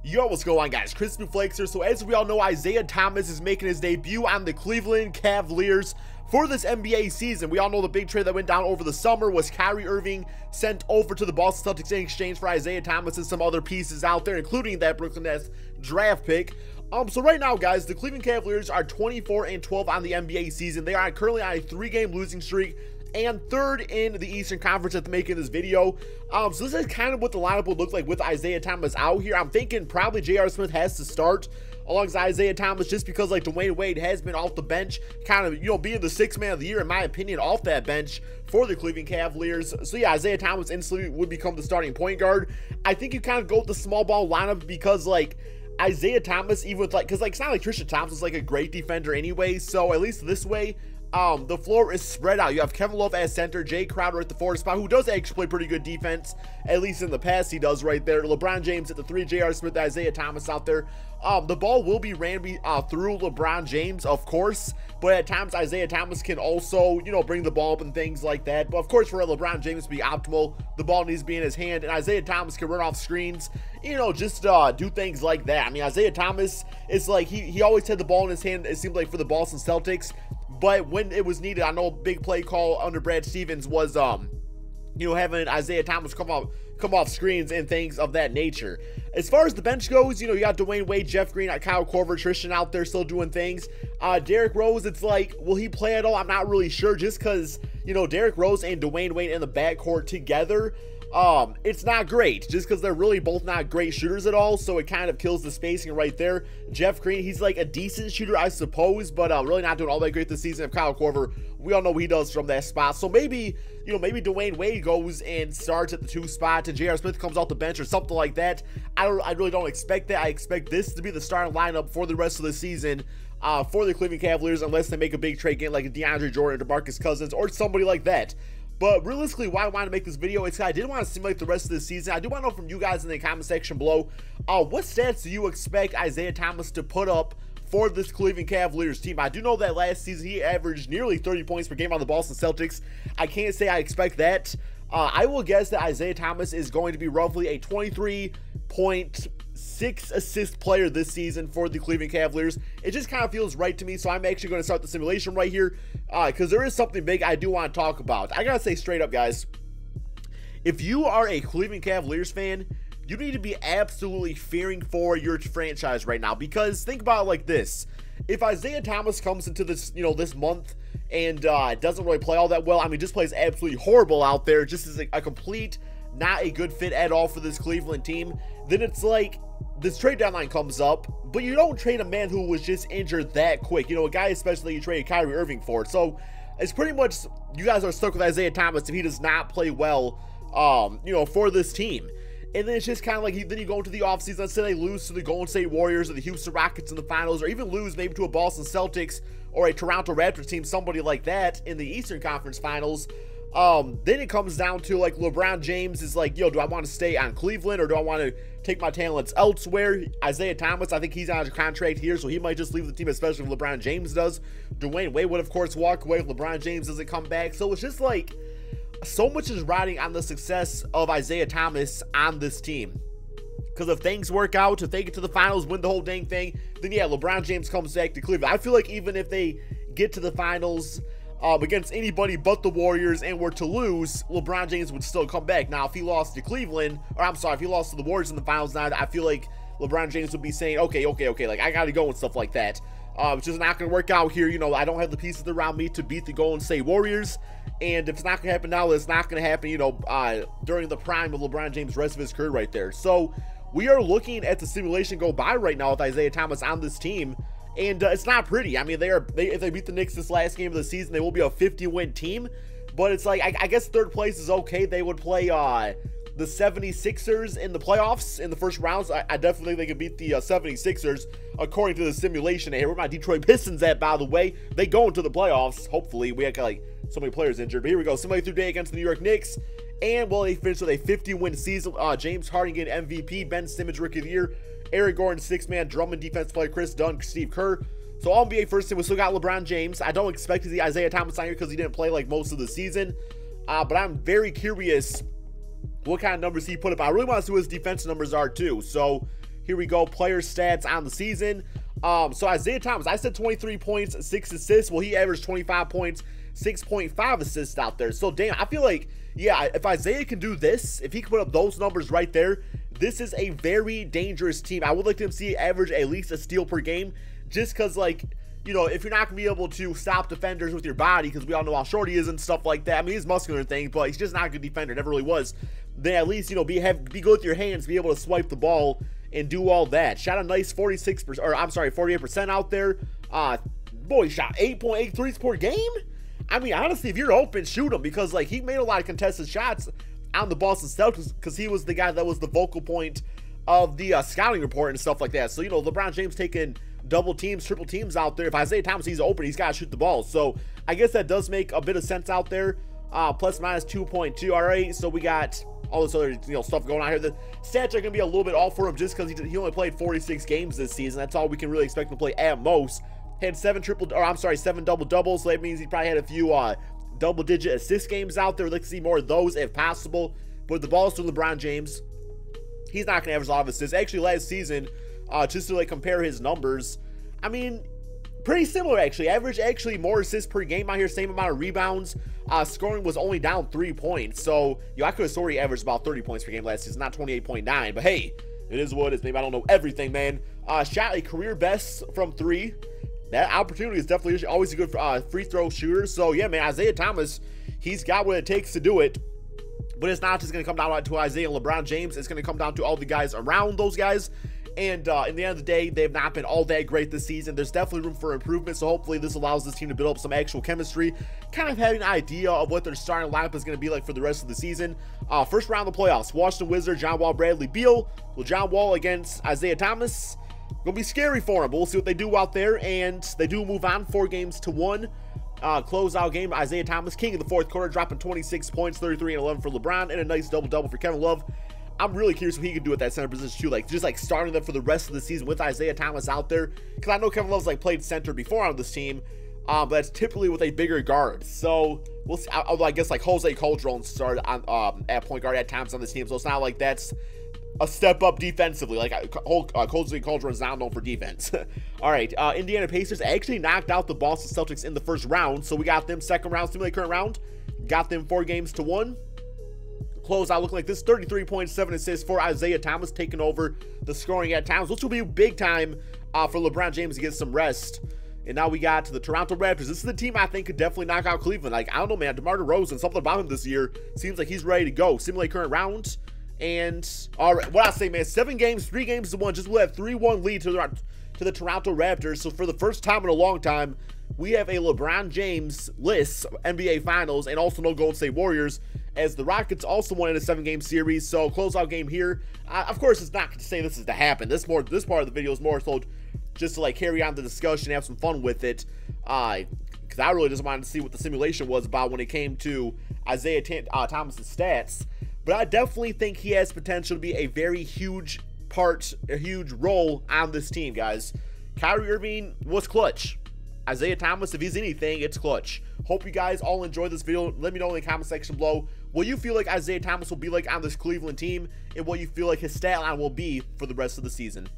Yo, what's going on, guys? KrispyFlakes here. So as we all know, Isaiah Thomas is making his debut on the Cleveland Cavaliers for this NBA season. We all know the big trade that went down over the summer was Kyrie Irving sent over to the Boston Celtics in exchange for Isaiah Thomas and some other pieces out there, including that Brooklyn Nets draft pick. So right now, guys, the Cleveland Cavaliers are 24-12 on the NBA season. They are currently on a 3-game losing streak and third in the Eastern Conference at making this video. So this is kind of what the lineup would look like with Isaiah Thomas out here. I'm thinking probably J.R. Smith has to start alongside Isaiah Thomas just because, like, Dwayne Wade has been off the bench, kind of, you know, being the 6th man of the year, in my opinion, off that bench for the Cleveland Cavaliers. So yeah, Isaiah Thomas instantly would become the starting point guard. I think you kind of go with the small ball lineup because, like, Isaiah Thomas, even with, like, because, like, it's not like Tristan Thompson's like a great defender anyway, so at least this way, the floor is spread out. You have Kevin Love as center, Jay Crowder at the 4 spot, who does actually play pretty good defense, at least in the past he does right there. LeBron James at the 3, J.R. Smith, Isaiah Thomas out there. The ball will be ran through LeBron James, of course, but at times Isaiah Thomas can also, you know, bring the ball up and things like that. But of course, for LeBron James to be optimal, the ball needs to be in his hand, and Isaiah Thomas can run off screens, you know, just do things like that. I mean, Isaiah Thomas is like, he always had the ball in his hand, it seemed like, for the Boston Celtics. But when it was needed, I know a big play call under Brad Stevens was, you know, having Isaiah Thomas come off screens and things of that nature. As far as the bench goes, you know, you got Dwayne Wade, Jeff Green, Kyle Korver, Tristan out there still doing things. Derrick Rose, it's like, will he play at all? I'm not really sure, just because, you know, Derrick Rose and Dwayne Wade in the backcourt together, it's not great, just because they're really both not great shooters at all, so it kind of kills the spacing right there. Jeff Green, he's like a decent shooter, I suppose, but really not doing all that great this season. Of Kyle Korver, we all know what he does from that spot, so maybe, you know, maybe Dwayne Wade goes and starts at the 2 spot, and J.R. Smith comes off the bench or something like that. I really don't expect that. I expect this to be the starting lineup for the rest of the season for the Cleveland Cavaliers, unless they make a big trade, getting like a DeAndre Jordan or DeMarcus Cousins or somebody like that. But realistically, why I want to make this video is I did want to simulate the rest of the season. I do want to know from you guys in the comment section below, what stats do you expect Isaiah Thomas to put up for this Cleveland Cavaliers team? I do know that last season he averaged nearly 30 points per game on the Boston Celtics. I can't say I expect that. I will guess that Isaiah Thomas is going to be roughly a 23.6 assist player this season for the Cleveland Cavaliers. It just kind of feels right to me, so I'm actually going to start the simulation right here because there is something big I do want to talk about. I gotta say straight up, guys, if you are a Cleveland Cavaliers fan, you need to be absolutely fearing for your franchise right now, because think about it like this. If Isaiah Thomas comes into this, you know, this month and doesn't really play all that well, I mean, just plays absolutely horrible out there, just is a complete, not a good fit at all for this Cleveland team, then it's like, this trade deadline comes up, but you don't trade a man who was just injured that quick. You know, a guy especially you traded Kyrie Irving for. So it's pretty much, you guys are stuck with Isaiah Thomas if he does not play well, you know, for this team. And then it's just kind of like, then you go into the offseason, let's say they lose to the Golden State Warriors or the Houston Rockets in the finals, or even lose maybe to a Boston Celtics or a Toronto Raptors team, somebody like that in the Eastern Conference Finals. Then it comes down to, like, LeBron James is like, yo, do I want to stay on Cleveland or do I want to take my talents elsewhere? Isaiah Thomas, I think he's on a contract here, so he might just leave the team, especially if LeBron James does. Dwayne Wade would, of course, walk away if LeBron James doesn't come back. So it's just like, so much is riding on the success of Isaiah Thomas on this team. Because if things work out, if they get to the finals, win the whole dang thing, then yeah, LeBron James comes back to Cleveland. I feel like even if they get to the finals against anybody but the Warriors and were to lose, LeBron James would still come back. Now, if he lost to Cleveland, or I'm sorry, if he lost to the Warriors in the finals now, I feel like LeBron James would be saying, okay, like, I gotta go and stuff like that. It's just not gonna work out here. You know, I don't have the pieces around me to beat the Golden State Warriors, and if it's not gonna happen now, it's not gonna happen, you know, during the prime of LeBron James' rest of his career right there. So we are looking at the simulation go by right now with Isaiah Thomas on this team, and it's not pretty. I mean, if they beat the Knicks this last game of the season, they will be a 50-win team. But it's like, I guess third place is okay. They would play the 76ers in the playoffs in the first rounds. I definitely think they could beat the 76ers according to the simulation. Hey, where my Detroit Pistons at, by the way? They go into the playoffs, hopefully. We had like so many players injured. But here we go. Simulate through day against the New York Knicks. And well, they finished with a 50-win season. James Harden getting MVP, Ben Simmons Rookie of the Year, Eric Gordon 6-man, Drummond defense player, Chris Dunn, Steve Kerr. So all NBA first team, we still got LeBron James. I don't expect to see Isaiah Thomas on here because he didn't play like most of the season. But I'm very curious what kind of numbers he put up. I really want to see what his defensive numbers are too. So Here we go, player stats on the season. So Isaiah Thomas, I said 23 points, 6 assists. Well, he averaged 25 points, 6.5 assists out there. So, damn, I feel like, yeah, if Isaiah can do this, if he can put up those numbers right there, this is a very dangerous team. I would like to see average at least a steal per game, just because, like, you know, if you're not going to be able to stop defenders with your body, because we all know how short he is and stuff like that. I mean, he's muscular and things, but he's just not a good defender. Never really was. Then at least, you know, be good with your hands, be able to swipe the ball and do all that. Shot a nice 46%, or I'm sorry, 48% out there. Boy, shot 8.8 threes per game. I mean, honestly, if you're open, shoot him, because, like, he made a lot of contested shots on the Boston Celtics because he was the guy that was the vocal point of the scouting report and stuff like that. So, you know, LeBron James taking double teams, triple teams out there. If Isaiah Thomas, he's open, he's got to shoot the ball. So, I guess that does make a bit of sense out there. Plus minus 2.2. All right, so we got all this other, you know, stuff going on here. The stats are going to be a little bit off for him just because he only played 46 games this season. That's all we can really expect him to play at most. Had 7 double-doubles, so that means he probably had a few double-digit assist games out there. We'd like to see more of those if possible. But the ball's to LeBron James. He's not going to average a lot of assists. Actually, last season, just to, like, compare his numbers, I mean, pretty similar, actually. Average, actually, more assists per game out here. Same amount of rebounds. Scoring was only down 3 points. So, you know, I could have sworn he averaged about 30 points per game last season, not 28.9. But, hey, it is what it is. Maybe I don't know everything, man. Shot a career best from 3. That opportunity is definitely always a good free throw shooter. So, yeah, man, Isaiah Thomas, he's got what it takes to do it. But it's not just going to come down to Isaiah and LeBron James. It's going to come down to all the guys around those guys. And in the end of the day, they've not been all that great this season. There's definitely room for improvement. So hopefully this allows this team to build up some actual chemistry. Kind of having an idea of what their starting lineup is going to be like for the rest of the season. First round of the playoffs. Washington Wizards, John Wall, Bradley Beal. Well, John Wall against Isaiah Thomas. Gonna be scary for him, but we'll see what they do out there. And they do move on 4-1. Closeout game, Isaiah Thomas, king of the fourth quarter, dropping 26 points, 33 and 11 for LeBron, and a nice double-double for Kevin Love. I'm really curious what he could do at that center position too, like just like starting them for the rest of the season with Isaiah Thomas out there, because I know Kevin Love's like played center before on this team, but that's typically with a bigger guard. So we'll see. Although I guess like Jose Calderon started on at point guard at times on this team, so it's not like that's a step up defensively. Like Jose Calderon's not known for defense. All right, Indiana Pacers actually knocked out the Boston Celtics in the first round, so we got them second round, simulate current round, got them 4-1. Close out looking like this, 33.7 assists for Isaiah Thomas, taking over the scoring at times, which will be big time for LeBron James to get some rest. And now we got to the Toronto Raptors. This is the team I think could definitely knock out Cleveland. Like, I don't know, man, DeMar DeRozan, something about him this year seems like he's ready to go. Simulate current round. And, all right, what I say, man, 7 games, 3-1. Just we'll have 3-1 lead to the Toronto Raptors. So for the first time in a long time, we have a LeBron James list NBA Finals and also no Golden State Warriors, as the Rockets also won in a 7-game series. So closeout game here. Of course, it's not to say this is to happen. This part of the video is more so just to like carry on the discussion, have some fun with it. Because I really just wanted to see what the simulation was about when it came to Isaiah Thomas's stats. But I definitely think he has potential to be a very huge part, a huge role on this team, guys. Kyrie Irving was clutch. Isaiah Thomas, if he's anything, it's clutch. Hope you guys all enjoyed this video. Let me know in the comment section below what you feel like Isaiah Thomas will be like on this Cleveland team and what you feel like his stat line will be for the rest of the season.